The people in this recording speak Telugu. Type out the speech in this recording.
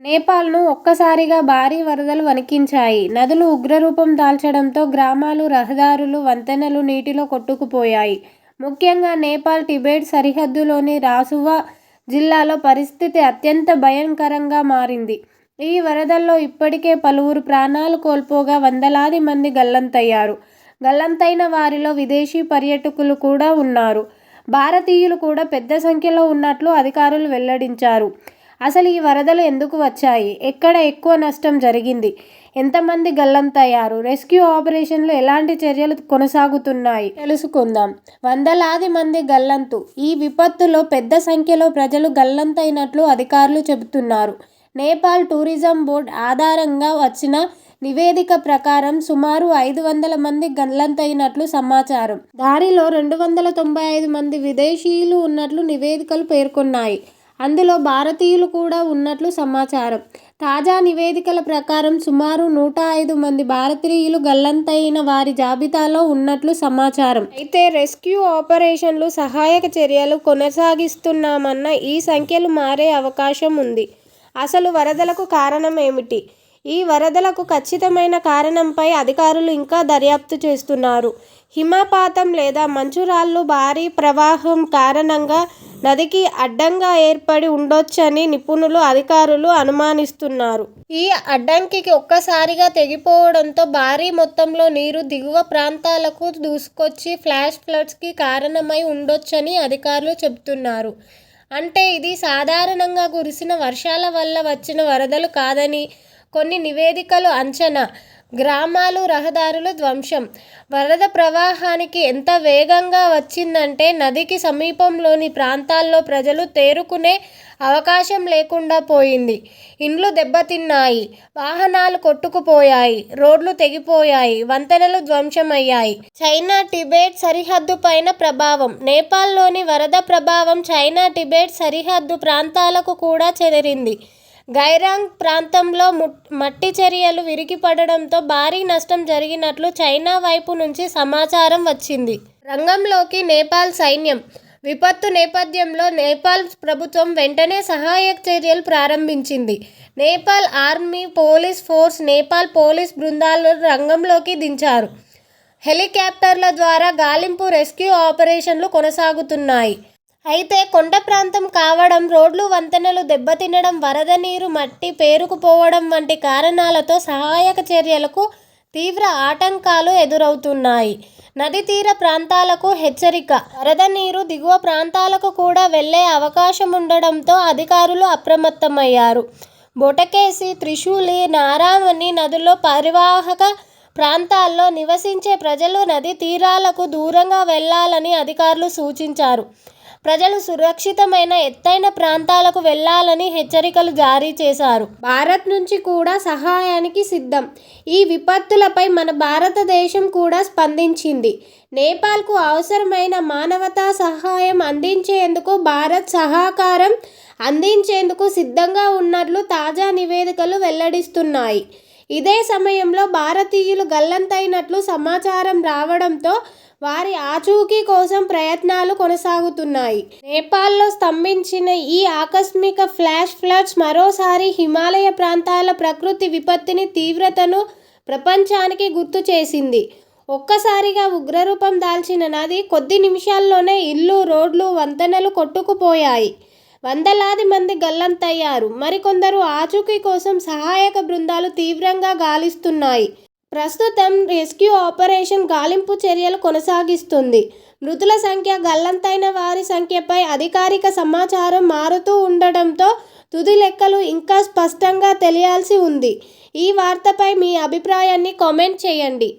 నేపాల్ను ఒక్కసారిగా భారీ వరదలు వణికించాయి. నదులు ఉగ్రరూపం దాల్చడంతో గ్రామాలు, రహదారులు, వంతెనలు నీటిలో కొట్టుకుపోయాయి. ముఖ్యంగా నేపాల్ టిబెట్ సరిహద్దులోని రాసువా జిల్లాలో పరిస్థితి అత్యంత భయంకరంగా మారింది. ఈ వరదల్లో ఇప్పటికే పలువురు ప్రాణాలు కోల్పోగా వందలాది మంది గల్లంతయ్యారు. గల్లంతైన వారిలో విదేశీ పర్యాటకులు కూడా ఉన్నారు. భారతీయులు కూడా పెద్ద సంఖ్యలో ఉన్నట్లు అధికారులు వెల్లడించారు. అసలు ఈ వరదలు ఎందుకు వచ్చాయి? ఎక్కడ ఎక్కువ నష్టం జరిగింది? ఎంతమంది గల్లంతయ్యారు? రెస్క్యూ ఆపరేషన్లు ఎలాంటి చర్యలు కొనసాగుతున్నాయి? తెలుసుకుందాం. వందలాది మంది గల్లంతు. ఈ విపత్తులో పెద్ద సంఖ్యలో ప్రజలు గల్లంతైనట్లు అధికారులు చెబుతున్నారు. నేపాల్ టూరిజం బోర్డు ఆధారంగా వచ్చిన నివేదిక ప్రకారం సుమారు 500 మంది గల్లంతైనట్లు సమాచారం. దారిలో 295 మంది విదేశీయులు ఉన్నట్లు నివేదికలు పేర్కొన్నాయి. అందులో భారతీయులు కూడా ఉన్నట్లు సమాచారం. తాజా నివేదికల ప్రకారం సుమారు 105 మంది భారతీయులు గల్లంతైన వారి జాబితాలో ఉన్నట్లు సమాచారం. అయితే రెస్క్యూ ఆపరేషన్లు, సహాయక చర్యలు కొనసాగిస్తున్నామన్న ఈ సంఖ్యలు మారే అవకాశం ఉంది. అసలు వరదలకు కారణం ఏమిటి? ఈ వరదలకు ఖచ్చితమైన కారణంపై అధికారులు ఇంకా దర్యాప్తు చేస్తున్నారు. హిమపాతం లేదా మంచురాళ్లు భారీ ప్రవాహం కారణంగా నదికి అడ్డంగా ఏర్పడి ఉండొచ్చని నిపుణులు, అధికారులు అనుమానిస్తున్నారు. ఈ అడ్డంకికి ఒక్కసారిగా తెగిపోవడంతో భారీ మొత్తంలో నీరు దిగువ ప్రాంతాలకు దూసుకొచ్చి ఫ్లాష్ ఫ్లడ్స్కి కారణమై ఉండొచ్చని అధికారులు చెబుతున్నారు. అంటే ఇది సాధారణంగా కురిసిన వర్షాల వల్ల వచ్చిన వరదలు కాదని కొన్ని నివేదికలు అంచనా. గ్రామాలు, రహదారుల ధ్వంసం. వరద ప్రవాహానికి ఎంత వేగంగా వచ్చిందంటే నదికి సమీపంలోని ప్రాంతాల్లో ప్రజలు తేరుకునే అవకాశం లేకుండా పోయింది. ఇండ్లు దెబ్బతిన్నాయి, వాహనాలు కొట్టుకుపోయాయి, రోడ్లు తెగిపోయాయి, వంతెనలు ధ్వంసమయ్యాయి. చైనా టిబెట్ సరిహద్దు పైన ప్రభావం. నేపాల్లోని వరద ప్రభావం చైనా టిబెట్ సరిహద్దు ప్రాంతాలకు కూడా చెదిరింది. గైరాంగ్ ప్రాంతంలో మట్టి చర్యలు విరిగిపడడంతో భారీ నష్టం జరిగినట్లు చైనా వైపు నుంచి సమాచారం వచ్చింది. రంగంలోకి నేపాల్ సైన్యం. విపత్తు నేపథ్యంలో నేపాల్ ప్రభుత్వం వెంటనే సహాయక చర్యలు ప్రారంభించింది. Nepal army, police force, Nepal police బృందాలను రంగంలోకి దించారు. హెలికాప్టర్ల ద్వారా గాలింపు, రెస్క్యూ ఆపరేషన్లు కొనసాగుతున్నాయి. అయితే కొండ ప్రాంతం కావడం, రోడ్లు, వంతెనలు దెబ్బతినడం, వరద నీరు మట్టి పేరుకుపోవడం వంటి కారణాలతో సహాయక చర్యలకు తీవ్ర ఆటంకాలు ఎదురవుతున్నాయి. నదీ తీర ప్రాంతాలకు హెచ్చరిక. వరద నీరు దిగువ ప్రాంతాలకు కూడా వెళ్లే అవకాశం ఉండడంతో అధికారులు అప్రమత్తమయ్యారు. బొటకేసి, త్రిశూలి, నారావణి నదుల్లో పరివాహక ప్రాంతాల్లో నివసించే ప్రజలు నదీ తీరాలకు దూరంగా వెళ్లాలని అధికారులు సూచించారు. ప్రజలు సురక్షితమైన ఎత్తైన ప్రాంతాలకు వెళ్లాలని హెచ్చరికలు జారీ చేశారు. భారత్ నుంచి కూడా సహాయానికి సిద్ధం. ఈ విపత్తులపై మన భారతదేశం కూడా స్పందించింది. నేపాల్కు అవసరమైన మానవతా సహాయం అందించేందుకు భారత్ సహకారం అందించేందుకు సిద్ధంగా ఉన్నట్లు తాజా నివేదికలు వెల్లడిస్తున్నాయి. ఇదే సమయంలో భారతీయులు గల్లంతైనట్లు సమాచారం రావడంతో వారి ఆచూకీ కోసం ప్రయత్నాలు కొనసాగుతున్నాయి. నేపాల్లో స్తంభించిన ఈ ఆకస్మిక ఫ్లాష్ ఫ్లడ్స్ మరోసారి హిమాలయ ప్రాంతాల ప్రకృతి విపత్తిని తీవ్రతను ప్రపంచానికి గుర్తు చేసింది. ఒక్కసారిగా ఉగ్రరూపం దాల్చిన నది కొద్ది నిమిషాల్లోనే ఇళ్లు, రోడ్లు, వంతెనలు కొట్టుకుపోయాయి. వందలాది మంది గల్లంతయ్యారు. మరికొందరు ఆచూకీ కోసం సహాయక బృందాలు తీవ్రంగా గాలిస్తున్నాయి. ప్రస్తుతం రెస్క్యూ ఆపరేషన్ గాలింపు చర్యలు కొనసాగిస్తుంది. మృతుల సంఖ్య, గల్లంతైన వారి సంఖ్యపై అధికారిక సమాచారం మారుతూ ఉండడంతో తుది లెక్కలు ఇంకా స్పష్టంగా తెలియాల్సి ఉంది. ఈ వార్తపై మీ అభిప్రాయాన్ని కామెంట్ చేయండి.